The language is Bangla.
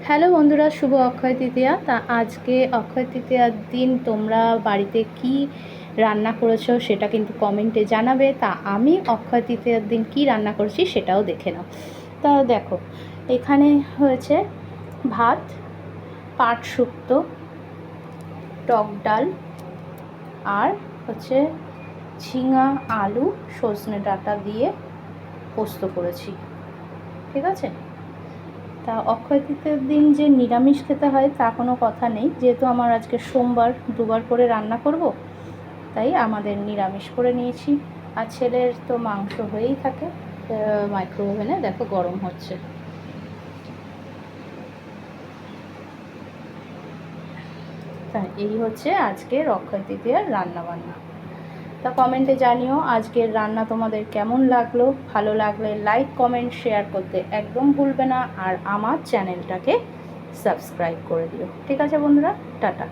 হ্যালো বন্ধুরা, শুভ অক্ষয় তৃতীয়া। তা আজকে অক্ষয় তৃতীয়ার দিন তোমরা বাড়িতে কি রান্না করেছো সেটা কিন্তু কমেন্টে জানাবে। তা আমি অক্ষয় তৃতীয়ার দিন কি রান্না করেছি সেটাও দেখে নাও। তা দেখো, এখানে হয়েছে ভাত, পাট শুক্তো, টক ডাল, আর হচ্ছে ঝিঙা আলু সজনে ডাঁটা দিয়ে পোস্ত করেছি। ঠিক আছে। তা অক্ষয় তৃতীয়ার দিন যে নিরামিষ খেতে হয় তা কোনো কথা নেই, যেহেতু আমার আজকে সোমবার, দুবার করে রান্না করব, তাই আমাদের নিরামিষ করে নিয়েছি। আর ছেলের তো মাংস হয়েই থাকে, মাইক্রো ওভেনে দেখো গরম হচ্ছে। তা এই হচ্ছে আজকের অক্ষয় তৃতীয়ার রান্নাবান্না। তা কমেন্টে জানিও আজকের রান্না তোমাদের কেমন লাগলো। ভালো লাগলে লাইক, কমেন্ট, শেয়ার করতে একদম ভুলবে না। আর আমার চ্যানেলটাকে সাবস্ক্রাইব করে দিও। ঠিক আছে বন্ধুরা, টাটা।